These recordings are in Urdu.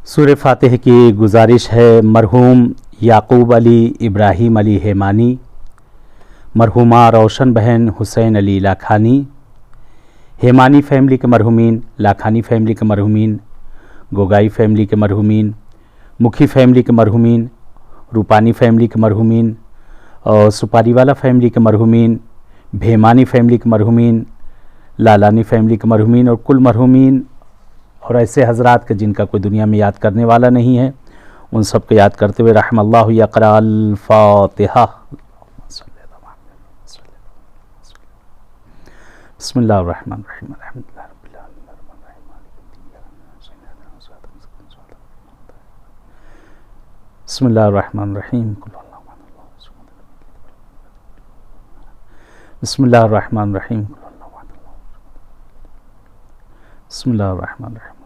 سورہ فاتح کی گزارش ہے مرحوم یعقوب علی ابراہیم علی ہیمانی، مرحومہ روشن بہن حسین علی لاکھانی، ہیمانی فیملی کے مرحومین، لاکھانی فیملی کے مرحومین، گوگائی فیملی کے مرحومین، مکھی فیملی کے مرحومین، روپانی فیملی کے مرحومین، اور سپاری والا فیملی کے مرحومین، بھیمانی فیملی کے مرحومین، لالانی فیملی کے مرحومین، اور کل مرحومین اور ایسے حضرات کے جن کا کوئی دنیا میں یاد کرنے والا نہیں ہے، ان سب کو یاد کرتے ہوئے رحم اللہ یقرأ الفاتحہ۔ بسم اللہ الرحمن الرحیم الحمدللہ رب العالمین الرحمن الرحیم بسم اللہ الرحمن الرحیم بسم اللہ الرحمن الرحیم بسم اللہ الرحمن الرحیم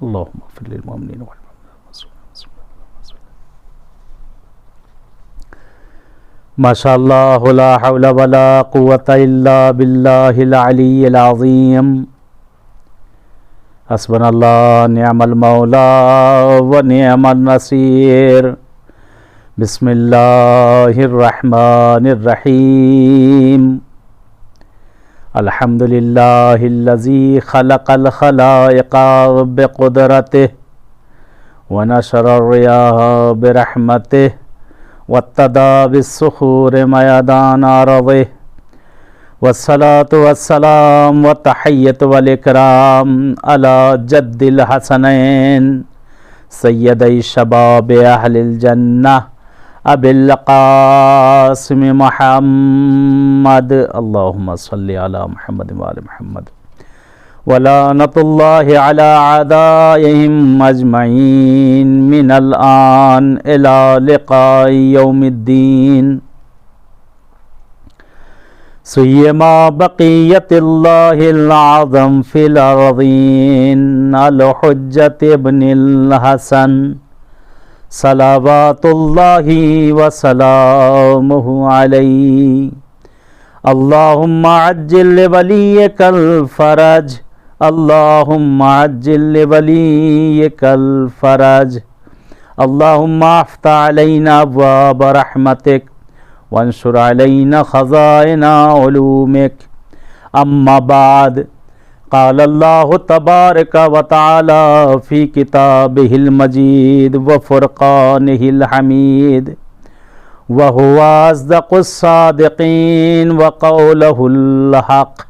اللہم اغفر للمؤمنین والمؤمنات۔ ماشاء اللہ لا حول ولا قوة الا باللہ العلی العظیم، حسبنا اللہ نعم المولا ونعم النصیر۔ بسم اللہ الرحمن الرحیم۔ الحمدللہ الذی خلق الخلائق بقدرتہ ونشر الریاح برحمتہ واتدى بالصخور میدان ارضہ، والصلاة والسلام والتحیۃ والاکرام علی جد الحسنین سیدی شباب اہل الجنہ ابی القاسم محمد، اللہم صلی علی محمد وآل محمد، ولعنۃ اللہ علی اعدائہم اجمعین من الآن الی لقاء یوم الدین، سیما بقیت اللہ العظم فی الارضین الحجۃ ابن الحسن صلوات اللہ وسلامہ علیہ، اللہم عجل لولیک الفرج، اللہم عجل لولیک الفرج، اللہم افتح علینا ابواب رحمتک وانشر علینا خزائن علومک۔ اما بعد، قال اللہ تبارک و تعالی فی کتابہ المجید وفرقانہ الحمید، وہو اصدق الصادقین وقولہ الحق۔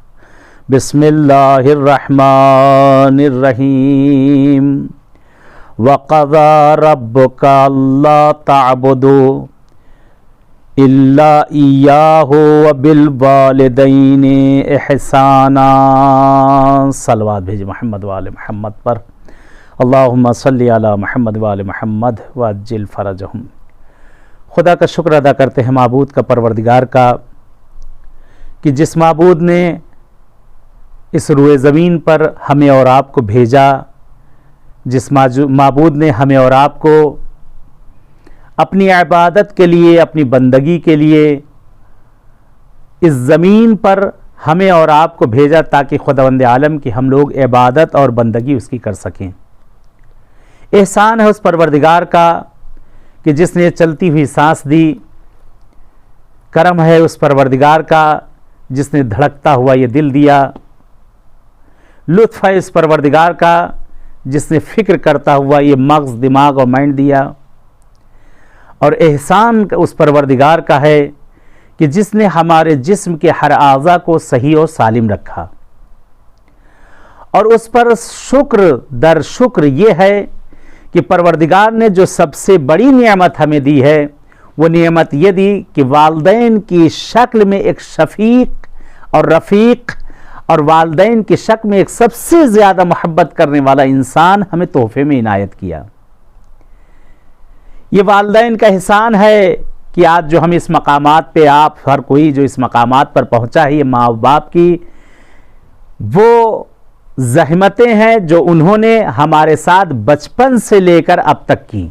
بسم اللہ الرحمن الرحیم۔ وقضى ربك ألا تعبدوا إلا إياه وبالوالدين إحسانا۔ صلوات بھیجیں محمد وآل محمد پر، اللہم صلی علی محمد وآل محمد وعجل فرجہم۔ خدا کا شکر ادا کرتے ہیں، معبود کا، پروردگار کا، کہ جس معبود نے اس روئے زمین پر ہمیں اور آپ کو بھیجا، جس معبود نے ہمیں اور آپ کو اپنی عبادت کے لیے، اپنی بندگی کے لیے اس زمین پر ہمیں اور آپ کو بھیجا تاکہ خداوند عالم کی ہم لوگ عبادت اور بندگی اس کی کر سکیں۔ احسان ہے اس پروردگار کا کہ جس نے چلتی ہوئی سانس دی، کرم ہے اس پروردگار کا جس نے دھڑکتا ہوا یہ دل دیا، لطف ہے اس پروردگار کا جس نے فکر کرتا ہوا یہ مغز، دماغ اور مائنڈ دیا، اور احسان اس پروردگار کا ہے کہ جس نے ہمارے جسم کے ہر اعضاء کو صحیح اور سالم رکھا، اور اس پر شکر در شکر یہ ہے کہ پروردگار نے جو سب سے بڑی نعمت ہمیں دی ہے وہ نعمت یہ دی کہ والدین کی شکل میں ایک شفیق اور رفیق، اور والدین کی شکل میں ایک سب سے زیادہ محبت کرنے والا انسان ہمیں تحفے میں عنایت کیا۔ یہ والدین کا احسان ہے کہ آج جو ہم اس مقامات پہ، آپ ہر کوئی جو اس مقامات پر پہنچا ہے، یہ ماں باپ کی وہ زحمتیں ہیں جو انہوں نے ہمارے ساتھ بچپن سے لے کر اب تک کی۔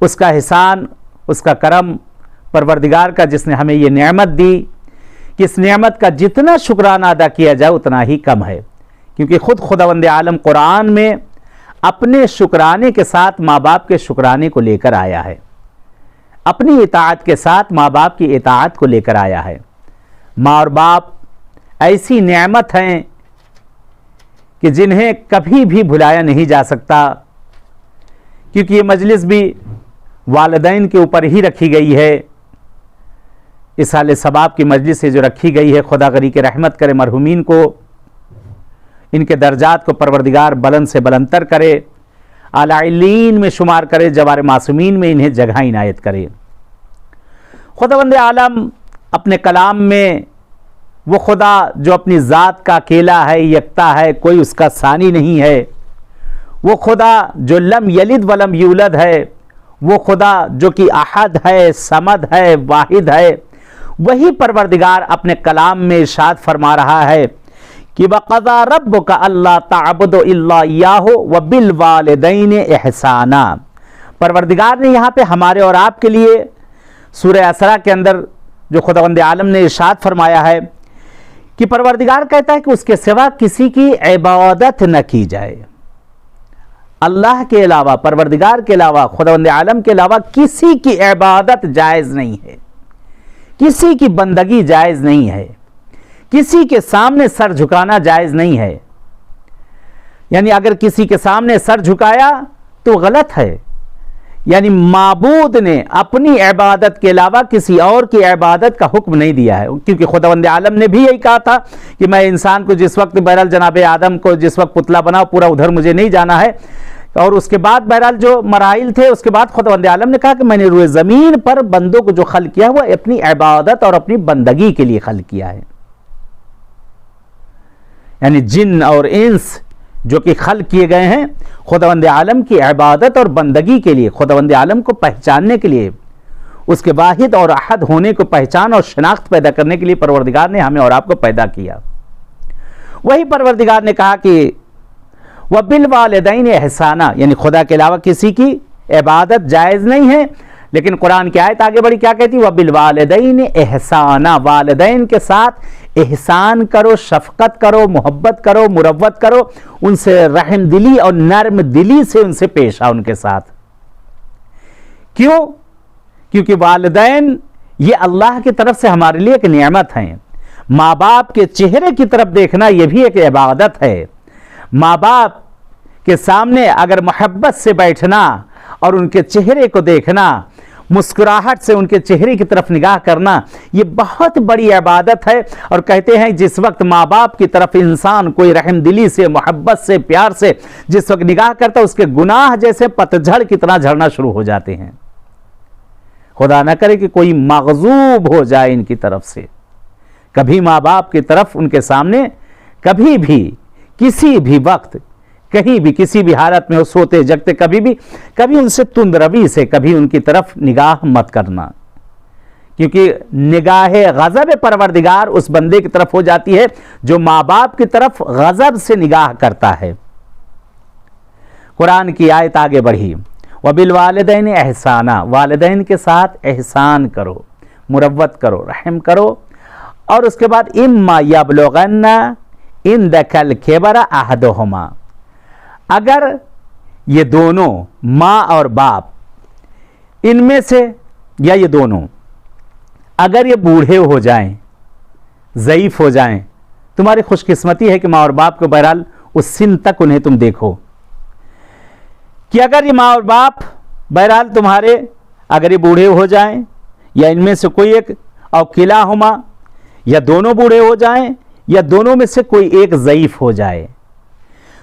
اس کا احسان، اس کا کرم پروردگار کا جس نے ہمیں یہ نعمت دی کہ اس نعمت کا جتنا شکرانہ ادا کیا جائے اتنا ہی کم ہے، کیونکہ خود خداوند عالم قرآن میں اپنے شکرانے کے ساتھ ماں باپ کے شکرانے کو لے کر آیا ہے، اپنی اطاعت کے ساتھ ماں باپ کی اطاعت کو لے کر آیا ہے۔ ماں اور باپ ایسی نعمت ہیں کہ جنہیں کبھی بھی بھلایا نہیں جا سکتا، کیونکہ یہ مجلس بھی والدین کے اوپر ہی رکھی گئی ہے۔ اصال ثواب کی مجلس سے جو رکھی گئی ہے، خدا غری کے رحمت کرے مرحومین کو، ان کے درجات کو پروردگار بلند سے بلندتر کرے، اعلی علین میں شمار کرے، جوار معصومین میں انہیں جگہ عنایت کرے۔ خداوند عالم اپنے کلام میں وہ خدا جو اپنی ذات کا اکیلا ہے، یکتا ہے، کوئی اس کا ثانی نہیں ہے، وہ خدا جو لم یلد ولم یولد ہے، وہ خدا جو کہ احد ہے، صمد ہے، واحد ہے، وہی پروردگار اپنے کلام میں ارشاد فرما رہا ہے کہ وَقَضَىٰ رَبُّكَ أَلَّا تَعْبُدُوا إِلَّا إِيَّاهُ وَبِالْوَالِدَيْنِ إِحْسَانًا۔ پروردگار نے یہاں پہ ہمارے اور آپ کے لیے سورہ اسراء کے اندر جو خداوند عالم نے ارشاد فرمایا ہے کہ پروردگار کہتا ہے کہ اس کے سوا کسی کی عبادت نہ کی جائے، اللہ کے علاوہ، پروردگار کے علاوہ، خداوند عالم کے علاوہ کسی کی عبادت جائز نہیں ہے، کسی کی بندگی جائز نہیں ہے، کسی کے سامنے سر جھکانا جائز نہیں ہے۔ یعنی اگر کسی کے سامنے سر جھکایا تو غلط ہے، یعنی معبود نے اپنی عبادت کے علاوہ کسی اور کی عبادت کا حکم نہیں دیا ہے، کیونکہ خداوند عالم نے بھی یہی کہا تھا کہ میں انسان کو جس وقت بہرحال جناب آدم کو جس وقت پتلا بنا پورا ادھر مجھے نہیں جانا ہے، اور اس کے بعد بہرحال جو مراحل تھے اس کے بعد خداوند عالم نے کہا کہ میں نے روئے زمین پر بندوں کو جو خلق کیا وہ اپنی عبادت اور اپنی بندگی کے لیے خلق کیا ہے۔ یعنی جن اور انس جو کہ خلق کیے گئے ہیں خداوند عالم کی عبادت اور بندگی کے لیے، خداوند عالم کو پہچاننے کے لیے، اس کے واحد اور احد ہونے کو پہچان اور شناخت پیدا کرنے کے لیے پروردگار نے ہمیں اور آپ کو پیدا کیا۔ وہی پروردگار نے کہا کہ وَبِالْوَالِدَيْنِ إِحْسَانًا، یعنی خدا کے علاوہ کسی کی عبادت جائز نہیں ہے، لیکن قرآن کی آیت آگے بڑھی کیا کہتی؟ وَبِالْوَالِدَيْنِ إِحْسَانًا، والدین کے ساتھ احسان کرو، شفقت کرو، محبت کرو، مروت کرو، ان سے رحم دلی اور نرم دلی سے ان سے پیش آؤ ان کے ساتھ۔ کیوں؟ کیونکہ والدین یہ اللہ کی طرف سے ہمارے لیے ایک نعمت ہیں۔ ماں باپ کے چہرے کی طرف دیکھنا یہ بھی ایک عبادت ہے۔ ماں باپ کے سامنے اگر محبت سے بیٹھنا اور ان کے چہرے کو دیکھنا، مسکراہٹ سے ان کے چہرے کی طرف نگاہ کرنا، یہ بہت بڑی عبادت ہے۔ اور کہتے ہیں جس وقت ماں باپ کی طرف انسان کوئی رحم دلی سے، محبت سے، پیار سے جس وقت نگاہ کرتا ہے، اس کے گناہ جیسے پتجھڑ کی طرح جھڑنا شروع ہو جاتے ہیں۔ خدا نہ کرے کہ کوئی مغضوب ہو جائے ان کی طرف سے۔ کبھی ماں باپ کی طرف ان کے سامنے کبھی بھی کسی بھی وقت کہیں بھی کسی بھی حالت میں ہو، سوتے جگتے کبھی ان سے تند روی سے کبھی ان کی طرف نگاہ مت کرنا، کیونکہ نگاہ غضب پروردگار اس بندے کی طرف ہو جاتی ہے جو ماں باپ کی طرف غضب سے نگاہ کرتا ہے۔ قرآن کی آیت آگے بڑھی، وَبِالْوَالِدَيْنِ إِحْسَانًا، والدین کے ساتھ احسان کرو، مروت کرو، رحم کرو۔ اور اس کے بعد إِمَّا يَبْلُغَنَّ عِندَكَ الْكِبَرَ أَحَدُهُمَا، اگر یہ دونوں ماں اور باپ ان میں سے یا یہ دونوں اگر یہ بوڑھے ہو جائیں، ضعیف ہو جائیں، تمہاری خوش قسمتی ہے کہ ماں اور باپ کو بہرحال اس سن تک انہیں تم دیکھو کہ اگر یہ ماں اور باپ بہرحال تمہارے اگر یہ بوڑھے ہو جائیں یا ان میں سے کوئی ایک، او کلاہما، یا دونوں بوڑھے ہو جائیں یا دونوں میں سے کوئی ایک ضعیف ہو جائے،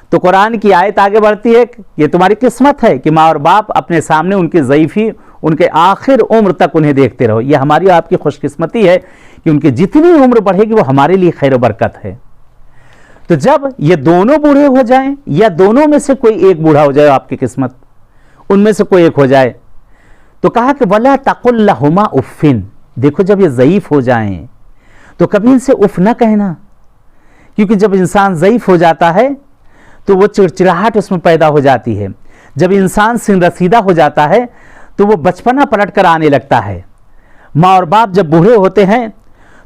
تو قرآن کی آیت آگے بڑھتی ہے کہ یہ تمہاری قسمت ہے کہ ماں اور باپ اپنے سامنے ان کی ضعیفی، ان کے آخر عمر تک انہیں دیکھتے رہو۔ یہ ہماری آپ کی خوش قسمتی ہے کہ ان کی جتنی عمر بڑھے گی وہ ہمارے لیے خیر و برکت ہے۔ تو جب یہ دونوں بوڑھے ہو جائیں یا دونوں میں سے کوئی ایک بوڑھا ہو جائے، آپ کی قسمت ان میں سے کوئی ایک ہو جائے، تو کہا کہ وَلَا تَقُلْ لَهُمَا اُفٍّ، دیکھو جب یہ ضعیف ہو جائیں تو کبھی ان سے اف نہ کہنا، کیونکہ جب انسان ضعیف ہو جاتا ہے تو وہ چڑچڑاہٹ اس میں پیدا ہو جاتی ہے۔ جب انسان سن رسیدہ ہو جاتا ہے تو وہ بچپنا پلٹ کر آنے لگتا ہے۔ ماں اور باپ جب بوڑھے ہوتے ہیں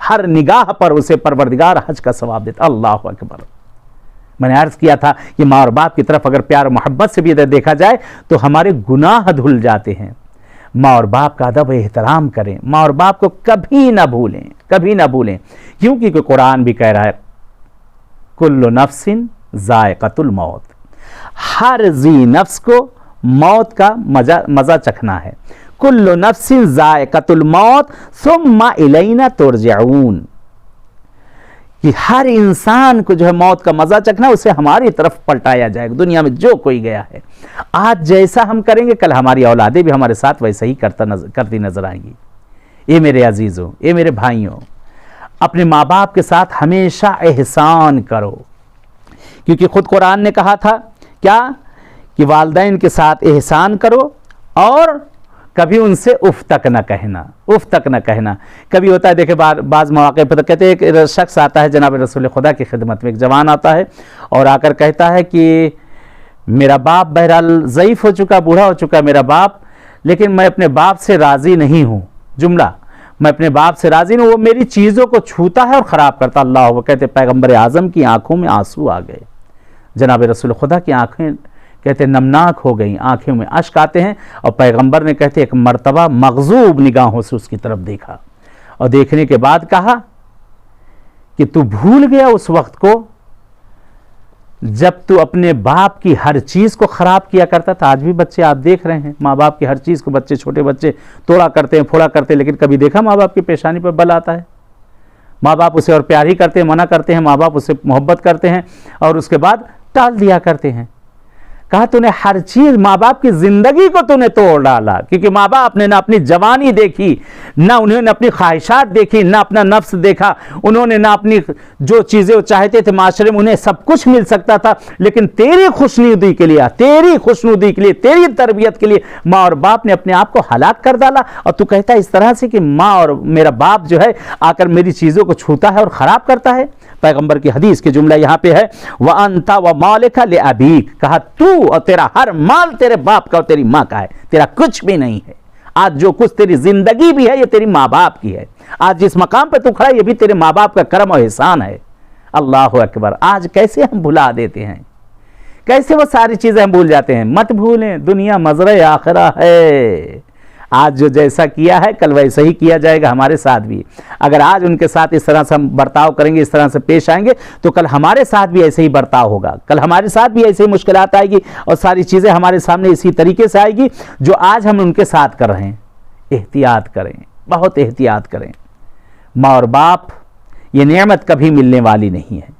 ہر نگاہ پر اسے پروردگار حج کا ثواب دیتا. اللہ اکبر. میں نے عرض کیا تھا کہ ماں اور باپ کی طرف اگر پیار و محبت سے بھی دیکھا جائے تو ہمارے گناہ دھل جاتے ہیں. ماں اور باپ کا ادب احترام کریں, ماں اور باپ کو کبھی نہ بھولیں, کبھی نہ بھولیں, کیونکہ قرآن بھی کہہ رہا ہے کل نفس ذائقۃ الموت, ہر ذی نفس کو موت کا مزہ چکھنا ہے. کل نفس ذائقۃ الموت ثم الینا ترجعون, کہ ہر انسان کو جو ہے موت کا مزہ چکھنا, اسے ہماری طرف پلٹایا جائے گا. دنیا میں جو کوئی گیا ہے, آج جیسا ہم کریں گے کل ہماری اولادیں بھی ہمارے ساتھ ویسا ہی کرتی نظر آئیں گی. اے میرے عزیزوں, اے میرے بھائیوں, اپنے ماں باپ کے ساتھ ہمیشہ احسان کرو, کیونکہ خود قرآن نے کہا تھا کیا کہ والدین کے ساتھ احسان کرو اور کبھی ان سے اف تک نہ کہنا, اف تک نہ کہنا. کبھی ہوتا ہے دیکھیں بعض مواقع پر کہتے ہیں ایک شخص آتا ہے جناب رسول خدا کی خدمت میں, ایک جوان آتا ہے اور آ کر کہتا ہے کہ میرا باپ بہرحال ضعیف ہو چکا, بوڑھا ہو چکا میرا باپ, لیکن میں اپنے باپ سے راضی نہیں ہوں. جملہ, میں اپنے باپ سے راضی نہیں ہوں, وہ میری چیزوں کو چھوتا ہے اور خراب کرتا. اللہ, وہ کہتے پیغمبر اعظم کی آنکھوں میں آنسو آ گئے. جناب رسول خدا کی آنکھیں کہتے نمناک ہو گئیں, آنکھوں میں اشک آتے ہیں, اور پیغمبر نے کہتے ایک مرتبہ مغضوب نگاہوں سے اس کی طرف دیکھا, اور دیکھنے کے بعد کہا کہ تو بھول گیا اس وقت کو جب تو اپنے باپ کی ہر چیز کو خراب کیا کرتا تھا. آج بھی بچے آپ دیکھ رہے ہیں, ماں باپ کی ہر چیز کو بچے, چھوٹے بچے توڑا کرتے ہیں, پھوڑا کرتے ہیں, لیکن کبھی دیکھا ماں باپ کی پیشانی پر بل آتا ہے؟ ماں باپ اسے اور پیار ہی کرتے ہیں, منع کرتے ہیں, ماں باپ اسے محبت کرتے ہیں اور اس کے بعد ٹال دیا کرتے ہیں. کہا تو نے ہر چیز, ماں باپ کی زندگی کو تو نے توڑ ڈالا, کیونکہ ماں باپ نے نہ اپنی جوانی دیکھی, نہ انہوں نے اپنی خواہشات دیکھی, نہ اپنا نفس دیکھا, انہوں نے نہ اپنی جو چیزیں وہ چاہتے تھے معاشرے میں انہیں سب کچھ مل سکتا تھا, لیکن تیری خوشنودی کے لیے, تیری خوشنودی کے لیے, تیری تربیت کے لیے ماں اور باپ نے اپنے آپ کو ہلاک کر ڈالا. اور تو کہتا ہے اس طرح سے کہ ماں اور میرا باپ جو ہے آ کر میری چیزوں کو چھوتا ہے اور خراب کرتا ہے. پیغمبر کی حدیث کے جملہ یہاں پہ ہے وَأَنْتَ وَمَالِكَ لِأَبِيكَ, کہا تو اور تیرا ہر مال تیرے باپ کا اور تیری ماں کا ہے, تیرا کچھ بھی نہیں ہے. آج جو کچھ تیری زندگی بھی ہے یہ تیری ماں باپ کی ہے. آج جس مقام پہ تو کھڑا ہے یہ بھی تیرے ماں باپ کا کرم اور احسان ہے. اللہ اکبر. آج کیسے ہم بھلا دیتے ہیں, کیسے وہ ساری چیزیں ہم بھول جاتے ہیں. مت بھولیں, دنیا مزرعہ آخرہ ہے. آج جو جیسا کیا ہے کل ویسا ہی کیا جائے گا ہمارے ساتھ بھی. اگر آج ان کے ساتھ اس طرح سے ہم برتاؤ کریں گے, اس طرح سے پیش آئیں گے, تو کل ہمارے ساتھ بھی ایسے ہی برتاؤ ہوگا, کل ہمارے ساتھ بھی ایسے ہی مشکلات آئے گی اور ساری چیزیں ہمارے سامنے اسی طریقے سے آئے گی جو آج ہم ان کے ساتھ کر رہے ہیں. احتیاط کریں, بہت احتیاط کریں. ماں اور باپ یہ نعمت کبھی ملنے والی نہیں ہے,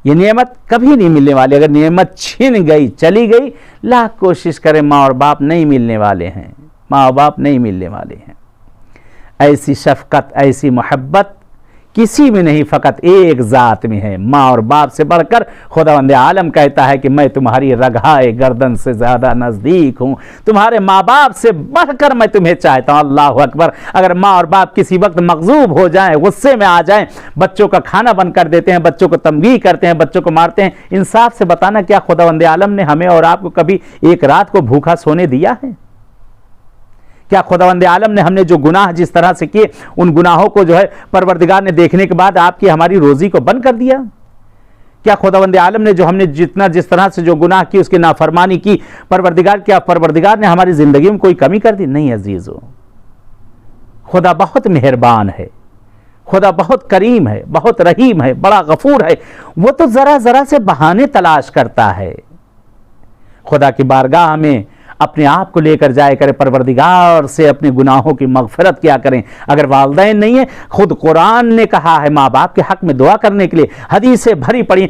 یہ نعمت کبھی نہیں ملنے والی. اگر نعمت چھن گئی, چلی گئی, لاکھ کوشش کریں, ماں اور باپ نہیں ملنے والے ہیں, ماں باپ نہیں ملنے والے ہیں. ایسی شفقت, ایسی محبت کسی میں نہیں, فقط ایک ذات میں ہے. ماں اور باپ سے بڑھ کر خداوند عالم کہتا ہے کہ میں تمہاری رگہائے گردن سے زیادہ نزدیک ہوں, تمہارے ماں باپ سے بڑھ کر میں تمہیں چاہتا ہوں. اللہ اکبر. اگر ماں اور باپ کسی وقت مغضوب ہو جائیں, غصے میں آ جائیں, بچوں کا کھانا بند کر دیتے ہیں, بچوں کو تنبیہ کرتے ہیں, بچوں کو مارتے ہیں, انصاف سے بتانا کیا خداوند عالم نے ہمیں اور آپ کو کبھی ایک رات کو بھوکا سونے دیا ہے؟ کیا خداوند عالم نے ہم نے جو گناہ جس طرح سے کیے ان گناہوں کو جو ہے پروردگار نے دیکھنے کے بعد آپ کی ہماری روزی کو بند کر دیا؟ کیا خداوند عالم نے جو ہم نے جس طرح سے جو گناہ کی اس کی نافرمانی کی پروردگار نے ہماری زندگی میں کوئی کمی کر دی؟ نہیں عزیزو. خدا بہت مہربان ہے, خدا بہت کریم ہے, بہت رحیم ہے, بڑا غفور ہے. وہ تو ذرا ذرا سے بہانے تلاش کرتا ہے. خدا کی بارگاہ میں اپنے آپ کو لے کر جائے کرے, پروردگار سے اپنے گناہوں کی مغفرت کیا کریں. اگر والدین نہیں ہیں, خود قرآن نے کہا ہے ماں باپ کے حق میں دعا کرنے کے لیے. حدیثیں بھری پڑی,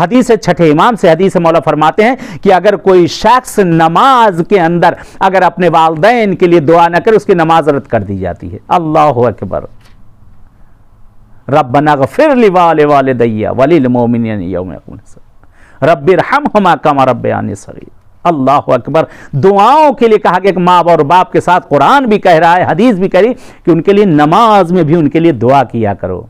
حدیث چھٹے امام سے حدیث مولا فرماتے ہیں کہ اگر کوئی شخص نماز کے اندر اگر اپنے والدین کے لیے دعا نہ کرے, اس کی نماز رد کر دی جاتی ہے. اللہ اکبر. ربنا اغفر لوالدی وللمؤمنین یوم یقوم الحساب رب ارحمہما کما ربیانی صغیرا. اللہ اکبر. دعاؤں کے لیے کہا کہ ایک ماں اور باپ کے ساتھ قرآن بھی کہہ رہا ہے, حدیث بھی کہہ رہی کہ ان کے لیے نماز میں بھی ان کے لیے دعا کیا کرو.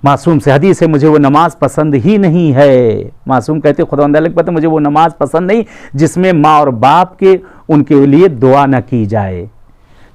معصوم سے حدیث ہے مجھے وہ نماز پسند ہی نہیں ہے. معصوم کہتے خداوند عالم کہتے مجھے وہ نماز پسند نہیں جس میں ماں اور باپ کے ان کے لیے دعا نہ کی جائے.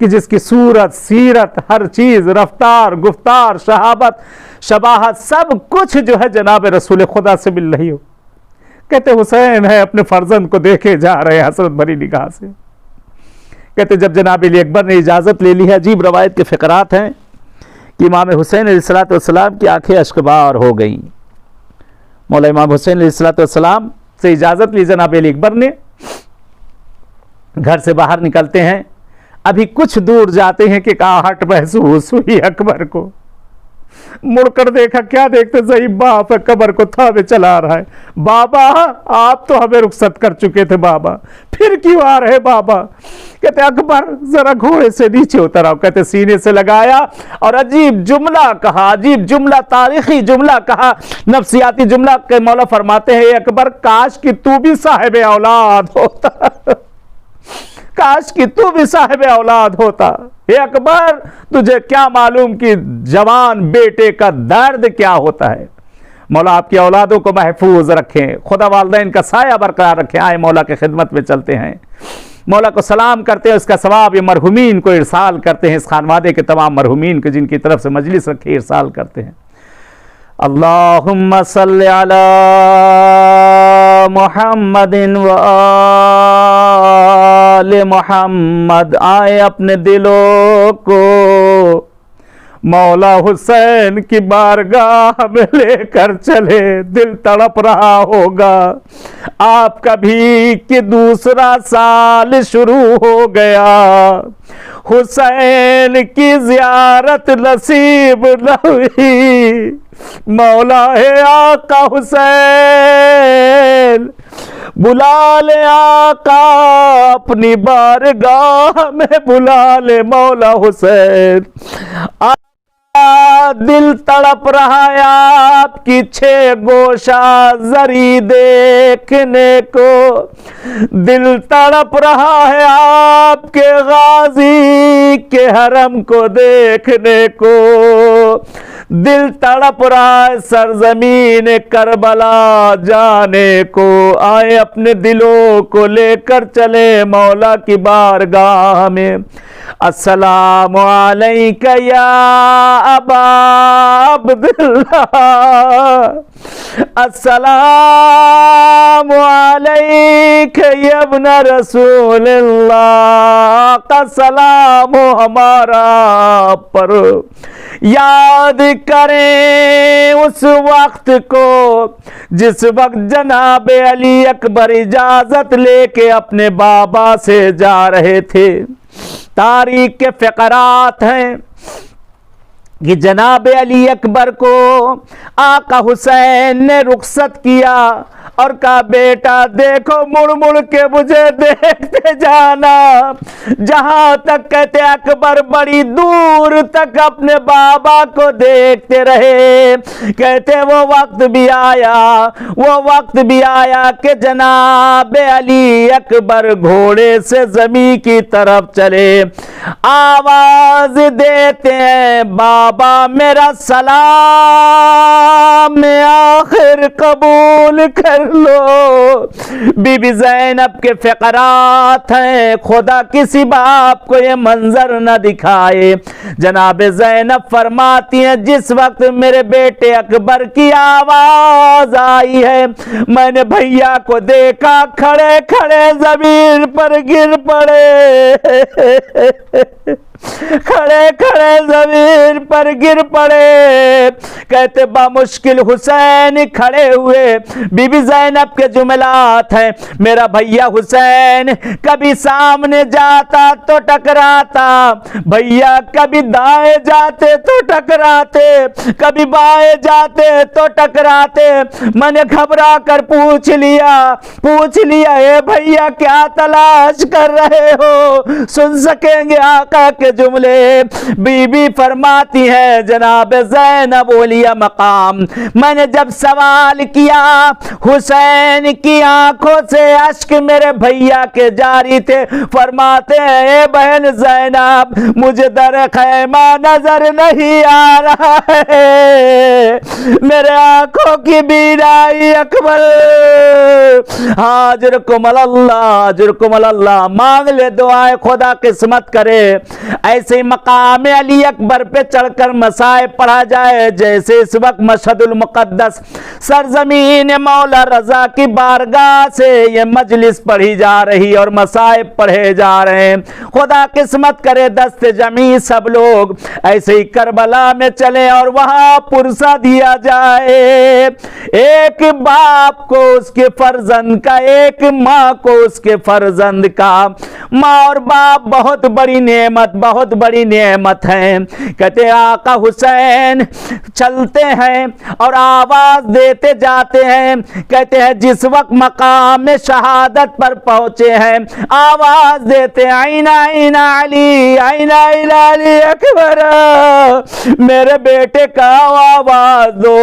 کہ جس کی صورت، سیرت، ہر چیز، رفتار، گفتار، شہابت، شباہت، سب کچھ جو ہے جناب رسول خدا سے مل رہی ہو. کہتے حسین ہے اپنے فرزند کو دیکھے جا رہے حسرت بھری نگاہ سے. کہتے جب جناب علی اکبر نے اجازت لے لی ہے، عجیب روایت کے فقرات ہیں کہ امام حسین علیہ السلام کی آنکھیں اشکبار ہو گئیں. مولا امام حسین علیہ السلام سے اجازت لی جناب علی اکبر نے، گھر سے باہر نکلتے ہیں، ابھی کچھ دور جاتے ہیں کہ آہٹ محسوس ہوئی اکبر کو. مڑ کر دیکھا، کیا دیکھتے؟ ضعیف باپ ہے قبر کو تھامے چلا رہا ہے. بابا آپ تو ہمیں رخصت کر چکے تھے بابا، پھر کیوں آ رہے بابا؟ کہتے اکبر ذرا گھوڑے سے نیچے اتر آؤ. کہتے سینے سے لگایا اور عجیب جملہ کہا، عجیب جملہ، تاریخی جملہ کہا، نفسیاتی جملہ کہ مولا فرماتے ہیں اکبر کاش کہ تو بھی صاحب اولاد ہوتا، کاش کہ تو بھی صاحب اولاد ہوتا. اے اکبر تجھے کیا معلوم کہ جوان بیٹے کا درد کیا ہوتا ہے. مولا آپ کی اولادوں کو محفوظ رکھیں، خدا والدین کا سایہ برقرار رکھیں. آئے مولا کی خدمت میں چلتے ہیں، مولا کو سلام کرتے ہیں، اس کا ثواب یہ مرحومین کو ارسال کرتے ہیں، اس خانوادے کے تمام مرحومین کو جن کی طرف سے مجلس رکھے ارسال کرتے ہیں. اللہم صلی علی محمد و آل محمد. آئے اپنے دلوں کو مولا حسین کی بارگاہ میں لے کر چلے. دل تڑپ رہا ہوگا آپ کا بھی کہ دوسرا سال شروع ہو گیا، حسین کی زیارت نصیب نہ ہوئی. مولا ہے آقا حسین، بلا لے آقا اپنی بارگاہ میں، بلا لے مولا حسین. دل تڑپ رہا ہے آپ کی چھ گوشہ زری دیکھنے کو، دل تڑپ رہا ہے آپ کے غازی کے حرم کو دیکھنے کو، دل تڑپ رہا ہے سرزمین کربلا جانے کو. آئے اپنے دلوں کو لے کر چلے مولا کی بارگاہ میں. السلام علیکہ یا ابا عبداللہ، السلام علیکہ یا ابن رسول اللہ. کا سلام ہو ہمارا پر. یاد کریں اس وقت کو جس وقت جناب علی اکبر اجازت لے کے اپنے بابا سے جا رہے تھے. تاریخ کے فقرات ہیں کہ جناب علی اکبر کو آقا حسین نے رخصت کیا اور کہا بیٹا دیکھو مڑ مڑ کے مجھے دیکھتے جانا. جہاں تک کہتے اکبر بڑی دور تک اپنے بابا کو دیکھتے رہے. کہتے وہ وقت بھی آیا کہ جناب علی اکبر گھوڑے سے زمین کی طرف چلے. آواز دیتے ہیں بابا میرا سلام میں آخر قبول کر لو. بی بی زینب کے فقرات ہیں، خدا کسی باپ کو یہ منظر نہ دکھائے. جناب زینب فرماتی ہیں جس وقت میرے بیٹے اکبر کی آواز آئی ہے میں نے بھیا کو دیکھا کھڑے کھڑے زمین پر گر پڑے، کھڑے کھڑے زمین پر گر پڑے. کہتے بامشکل حسین کھڑے ہوئے. بی بی زینب کے جملات ہیں میرا بھیا حسین کبھی سامنے جاتا تو ٹکراتا، بھیا کبھی دائیں جاتے تو ٹکراتے، کبھی بائیں جاتے تو ٹکراتے. میں نے گھبرا کر پوچھ لیا اے بھیا کیا تلاش کر رہے ہو؟ سن سکیں گے آقا کے کے جملے۔ بی بی فرماتی ہے جناب زینب اولیاء مقام، میں نے جب سوال کیا حسین کی آنکھوں سے اشک میرے بھیا کے جاری تھے، فرماتے ہیں اے بہن زینب مجھے در خیمہ نظر نہیں آ رہا ہے، میرے آنکھوں کی بینائی اکبر، حاضرکم اللہ حاضرکم اللہ، مانگ لے دعائیں خدا قسمت کرے۔ ایسے مقام علی اکبر پہ چڑھ کر مصائب پڑھا جائے جیسے اس وقت مشہد المقدس سرزمین مولا رضا کی بارگاہ سے یہ مجلس پڑھی جا رہی اور مصائب پڑھے جا رہے ہیں۔ خدا قسمت کرے دست جمعی سب لوگ ایسے ہی کربلا میں چلیں اور وہاں پرسہ دیا جائے۔ ایک باپ کو اس کے فرزند کا، ایک ماں کو اس کے فرزند کا، ماں اور باپ بہت بڑی نعمت، بہت بڑی نعمت ہے۔ کہتے ہیں آقا حسین چلتے ہیں اور آواز دیتے جاتے ہیں، کہتے ہیں جس وقت مقام شہادت پر پہنچے ہیں آواز دیتے ہیں آئینہ آئینہ علی آئینہ علی اکبر، میرے بیٹے کا آواز دو،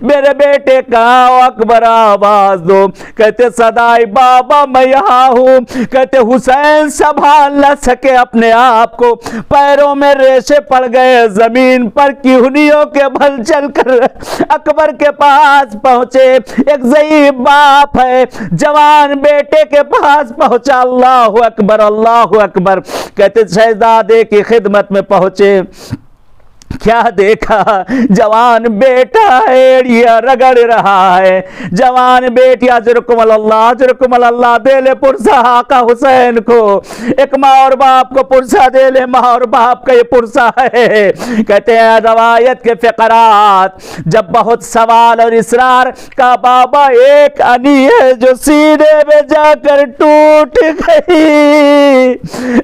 میرے بیٹے کا اکبر آواز دو۔ کہتے صدائی بابا میں یہاں ہوں۔ کہتے حسین سنبھال نہ سکے اپنے آپ کو، پیروں میں ریشے پڑ گئے، زمین پر کہنیوں کے بھل چل کر اکبر کے پاس پہنچے۔ ایک ضعیف باپ ہے جوان بیٹے کے پاس پہنچا، اللہ اکبر اللہ اکبر۔ کہتے شہزادے کی خدمت میں پہنچے، کیا دیکھا جوان بیٹا ایڑیا رگڑ رہا ہے، جوان بیٹی اجرکم اللہ دے لے پرسہ آقا حسین کو، ایک ماں اور باپ کو پرسہ دے لے، ماں اور باپ کا یہ پرسہ ہے۔ کہتے ہیں روایت کے فقرات جب بہت سوال اور اصرار کا بابا ایک انی ہے جو سینے میں جا کر ٹوٹ گئی،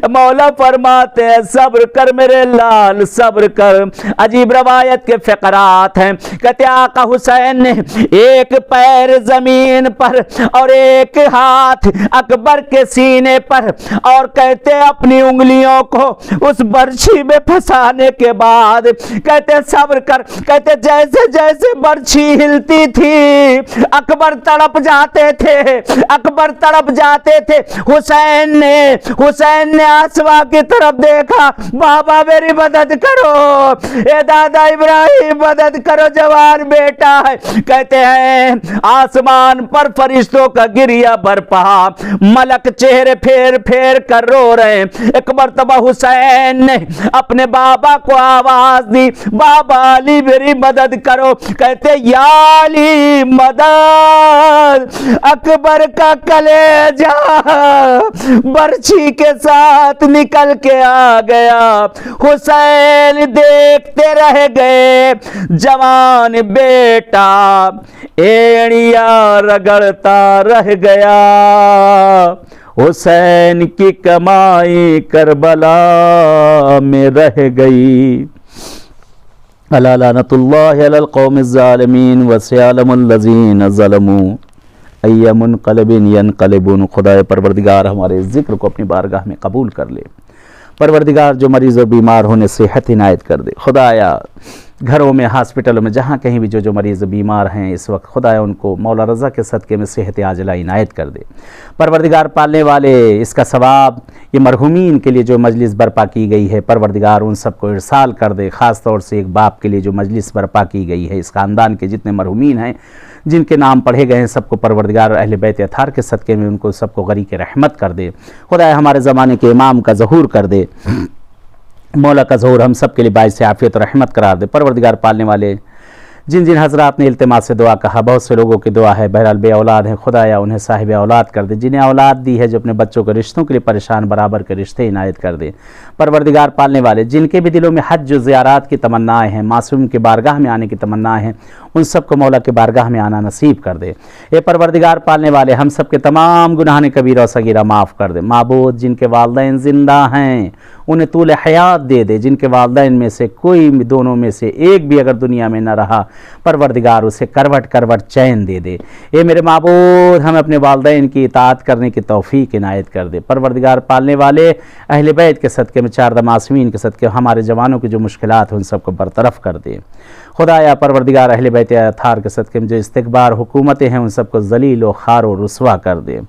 مولا فرماتے ہیں صبر کر میرے لال صبر کر۔ عجیب روایت کے فقرات ہیں، کہتے آقا حسین نے ایک پیر زمین پر اور ایک ہاتھ اکبر کے سینے پر، اور کہتے اپنی انگلیوں کو اس برچھی میں پھنسانے کے بعد کہتے صبر کر، کہتے جیسے جیسے برچھی ہلتی تھی اکبر تڑپ جاتے تھے، اکبر تڑپ جاتے تھے۔ حسین نے آسوا کی طرف دیکھا، بابا میری مدد کرو، اے دادا ابراہیم مدد کرو، جوان بیٹا ہے۔ کہتے ہیں آسمان پر فرشتوں کا گریہ برپا، ملک چہرے پھیر پھیر کر رو رہے ہیں۔ ایک مرتبہ حسین نے اپنے بابا کو آواز دی، بابا علی میری مدد کرو۔ کہتے یا علی مدد، اکبر کا کلیجہ برچھی کے ساتھ نکل کے آ گیا۔ حسین دیکھتے رہ گئے، جوان بیٹا ایڑیا رگڑتا رہ گیا۔ حسین کی کمائی کربلا میں رہ گئی۔ الا لعنت اللہ علی القوم الظالمین وسيعلم الذین ظلموا ای منقلب ینقلبون۔ خدائے پروردگار ہمارے ذکر کو اپنی بارگاہ میں قبول کر لے۔ پروردگار جو مریض و بیمار ہونے صحت عنایت کر دے۔ خدایا گھروں میں، ہاسپٹلوں میں، جہاں کہیں بھی جو مریض بیمار ہیں اس وقت، خدایا ان کو مولا رضا کے صدقے میں صحت عاجلہ عنایت کر دے۔ پروردگار پالنے والے اس کا ثواب یہ مرحومین کے لیے جو مجلس برپا کی گئی ہے پروردگار ان سب کو ارسال کر دے۔ خاص طور سے ایک باپ کے لیے جو مجلس برپا کی گئی ہے، اس خاندان کے جتنے مرحومین ہیں جن کے نام پڑھے گئے ہیں سب کو پروردگار اہل بیت اطہار کے صدقے میں ان کو سب کو غریق رحمت کر دے۔ خدایا ہمارے زمانے کے امام کا ظہور کر دے، مولا کا ظہور ہم سب کے لیے باعث عافیت و رحمت قرار دے۔ پروردگار پالنے والے جن جن حضرات نے التماس سے دعا کہا، بہت سے لوگوں کی دعا ہے، بہرحال بے اولاد ہیں، خدایا انہیں صاحب اولاد کر دے۔ جنہیں اولاد دی ہے جو اپنے بچوں کے رشتوں کے لیے پریشان، برابر کے رشتے عنایت کر دے۔ پروردگار پالنے والے جن کے بھی دلوں میں حج و زیارات کی تمنائیں ہیں، معصوم کی بارگاہ میں آنے کی تمنائیں ہیں، ان سب کو مولا کے بارگاہ میں آنا نصیب کر دے۔ اے پروردگار پالنے والے، ہم سب کے تمام گناہان کبیرہ و صغیرہ معاف کر دے۔ معبود جن کے والدین زندہ ہیں انہیں طول حیات دے دے، جن کے والدین میں سے کوئی دونوں میں سے ایک بھی اگر دنیا میں نہ رہا، پروردگار اسے کروٹ کروٹ چین دے دے۔ اے میرے معبود، ہمیں اپنے والدین کی اطاعت کرنے کی توفیق عنایت کر دے۔ پروردگار پالنے والے، اہل بیت کے صدقے میں، چار معصومین کے صدقے ہمارے جوانوں کی جو مشکلات ہیں ان سب کو برطرف کر دے۔ خدایا پروردگار اہل بیت اطہار کے صدقے میں جو استکبار حکومتیں ہیں ان سب کو ذلیل و خوار و رسوا کر دے۔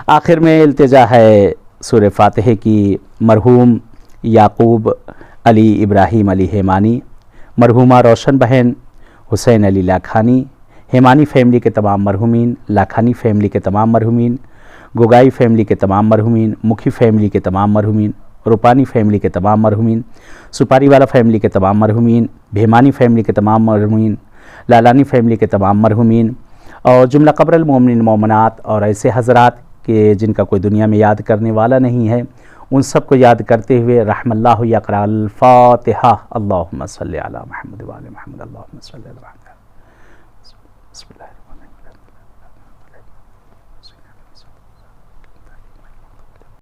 آخر میں التجا ہے سورہ فاتحہ کی مرحوم یعقوب علی ابراہیم علی ہیمانی، مرحومہ روشن بہن حسین علی لاکھانی، ہیمانی فیملی کے تمام مرحومین، لاکھانی فیملی کے تمام مرحومین، گوگائی فیملی کے تمام مرحومین، مکھی فیملی کے تمام مرحومین، روپانی فیملی کے تمام مرحومین، سپاری والا فیملی کے تمام مرحومین، بھیمانی فیملی کے تمام مرحومین، لالانی فیملی کے تمام مرحومین، اور جملہ قبر المومنین مومنات اور ایسے حضرات کہ جن کا کوئی دنیا میں یاد کرنے والا نہیں ہے، ان سب کو یاد کرتے ہوئے رحم اللہ یقرأ الفاتحہ۔ اللہم صلی علی محمد وعلی محمد، اللہم صلی علی محمد۔ بسم اللہ۔